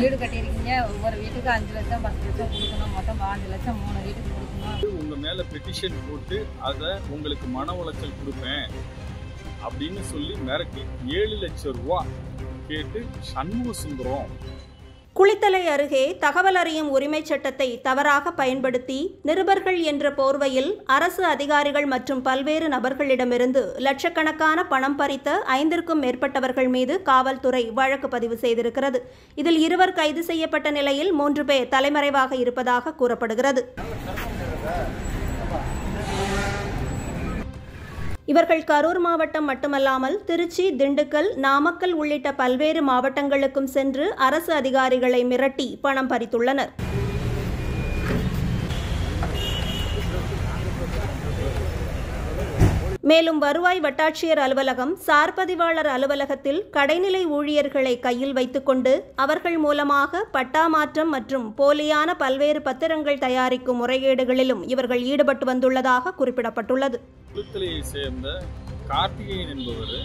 வீடு கட்டியிருக்கீங்க, ஒவ்வொரு வீட்டுக்கு 5 லட்சம் 10 லட்சம் கொடுக்கணும், மொத்தம் 5 லட்சம் 3 வீட்டுக்கு கொடுக்கணும். உங்க மேல பெட்டிஷன் போட்டு அதை உங்களுக்கு மன உளைச்சல் கொடுப்பேன் அப்படின்னு சொல்லி மிரட்டி 7 லட்சம் ரூபாய் கேட்டு சண்முக சுந்தரம். குளித்தலை அருகே தகவல் அறியும் உரிமைச் சட்டத்தை தவறாக பயன்படுத்தி நிருபர்கள் என்ற போர்வையில் அரசு அதிகாரிகள் மற்றும் பல்வேறு நபர்களிடமிருந்து லட்சக்கணக்கான பணம் பறித்த 5க்கும் மேற்பட்டவர்கள் மீது காவல்துறை வழக்கு பதிவு செய்திருக்கிறது. இதில் 2 கைது செய்யப்பட்ட நிலையில் 3 பேர் தலைமறைவாக இருப்பதாக கூறப்படுகிறது. இவர்கள் கரூர் மாவட்டம் மட்டுமல்லாமல் திருச்சி, திண்டுக்கல், நாமக்கல் உள்ளிட்ட பல்வேறு மாவட்டங்களுக்கும் சென்று அரசு அதிகாரிகளை மிரட்டி பணம் பறித்துள்ளனர். மேலும் வருவாய் வட்டாட்சியர் அலுவலகம், சார் பதிவாளர் அலுவலகத்தில் கடைநிலை ஊழியர்களை கையில் வைத்துக்கொண்டு அவர்கள் மூலமாக பட்டா மாற்றம் மற்றும் போலியான பல்வேறு பத்திரங்கள் தயாரிக்கும் முறைகேடுகளிலும் இவர்கள் ஈடுபட்டு வந்துள்ளதாக குறிப்பிடப்பட்டுள்ளது. குளித்தலையை சேர்ந்த கார்த்திகேயன் என்பவர்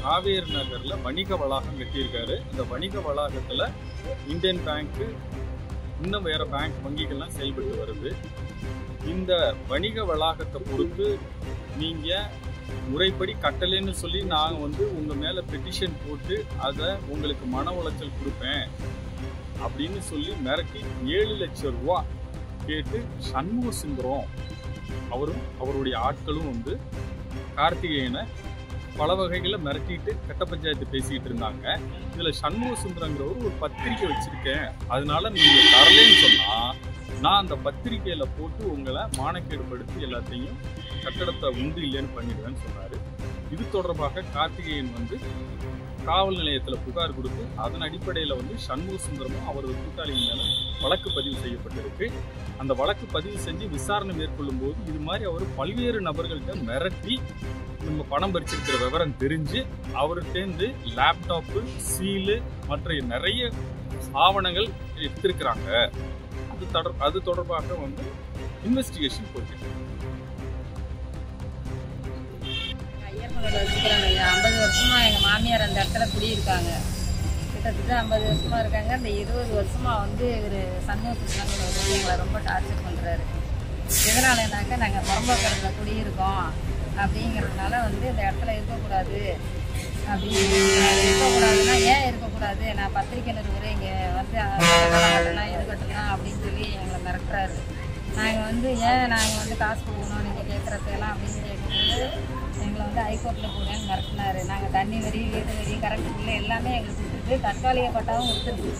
காவேரி நகர்ல வணிக வளாகம் கட்டியிருக்காரு. இந்த வணிக வளாகத்துல இந்தியன் பேங்க், இன்னும் வேற பேங்க் வங்கிகள்லாம் செயல்பட்டு வருது. இந்த வணிக வளாகத்தை பொறுத்து நீங்க முறைப்படி கட்டலைன்னு சொல்லி நாங்கள் உங்க மேல பெட்டிஷன் போட்டு அதை உங்களுக்கு மன உளைச்சல் கொடுப்பேன் அப்படின்னு சொல்லி மிரட்டி 7 லட்சம் ரூபாய் கேட்டு சண்முக சுந்தரம் அவருடைய ஆட்களும் கார்த்திகேயனை பல வகைகளை மிரட்டிட்டு கட்ட பஞ்சாயத்து பேசிக்கிட்டு இருந்தாங்க. இதுல சண்முக சுந்தரங்கிறவர் ஒரு பத்திரிக்கை வச்சிருக்கேன், அதனால நீங்க தரலன்னு சொன்னா நான் அந்த பத்திரிகையில போட்டு உங்களை மானக்கேடுபடுத்தி எல்லாத்தையும் கட்டடத்தை உண்டு இல்லைன்னு பண்ணிடுவேன்னு சொன்னாரு. இது தொடர்பாக கார்த்திகேயன் காவல் நிலையத்தில் புகார் கொடுத்து அதன் அடிப்படையில் சண்முக சுந்தரமும் அவரது கூட்டாளியின் மேல வழக்கு பதிவு செய்யப்பட்டிருக்கு. அந்த வழக்கு பதிவு செஞ்சு விசாரணை மேற்கொள்ளும் போது இது மாதிரி அவர் பல்வேறு நபர்கள்ட்ட மிரட்டி நம்ம பணம் பறிச்சிருக்கிற விவரம் தெரிஞ்சு அவர்கிட்டேருந்து லேப்டாப்பு, சீலு மற்ற நிறைய ஆவணங்கள் எடுத்திருக்கிறாங்க. அது தொடர்பாக இன்வெஸ்டிகேஷன் போயிட்டு 50 வருஷமா எங்க மாமியார் அந்த இடத்துல குடியிருக்காங்க. கிட்டத்தட்ட 50 வருஷமா இருக்காங்க. அந்த 20 வருஷமா இவர் சண்முக சுந்தரம் எங்களை ரொம்ப டார்ச்சர் பண்றாரு. எதனாலனாக்கா நாங்கள் புறம்போக்கடத்துல குடியிருக்கோம் அப்படிங்கிறதுனால இந்த இடத்துல இருக்கக்கூடாது அப்படின்னு. இருக்கக்கூடாதுன்னா ஏன் இருக்கக்கூடாது, நான் பத்திரிக்கை நிறுவனம் இங்கே கட்டலாம் இது கட்டலாம் அப்படின்னு சொல்லி எங்களை மிரட்டுறாரு. நாங்கள் ஏன் நாங்கள் காசு கொடுக்கணும் நீங்கள் கேட்குறதெல்லாம் அப்படின்னு கேட்கும்போது எங்களை ஹைகோர்ட்டில் போடுவேன்னு மிரட்டினாரு. நாங்கள் தண்ணி வரி, வீடு வரி, கரண்ட் பில்லு எல்லாமே எங்களுக்கு கொடுத்துட்டு தற்காலிக பட்டாவும் கொடுத்துருக்கு.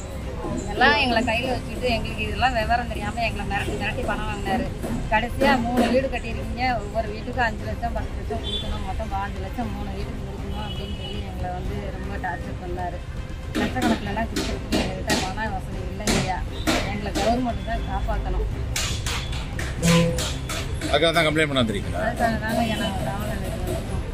இதெல்லாம் எங்களை கையில் வச்சுக்கிட்டு எங்களுக்கு இதெல்லாம் விவரம் தெரியாமல் எங்களை மிரட்டி பணம் வாங்கினாரு. கடைசியாக 3 வீடு கட்டியிருக்கீங்க, ஒவ்வொரு வீட்டுக்கு 5 லட்சம் 10 லட்சம் கொடுக்கணும், மொத்தம் 5 லட்சம் 3 வீட்டுக்கு கொடுக்கணும் அப்படின்னு சொல்லி எங்களை ரொம்ப டார்ச்சர் பண்ணார். லட்சக்கணக்கிலலாம் கொடுத்துருக்கு. எங்கள்கிட்ட பண வசதி இல்லை இல்லையா, எங்களை கவர்மெண்ட் தான் காப்பாற்றணும். அதுக்காக தான் கம்ப்ளைண்ட் பண்ண வந்துருக்கீங்களா? அதுக்காக தாங்க நான் காவல் நிலையத்தில் இருக்கோம்.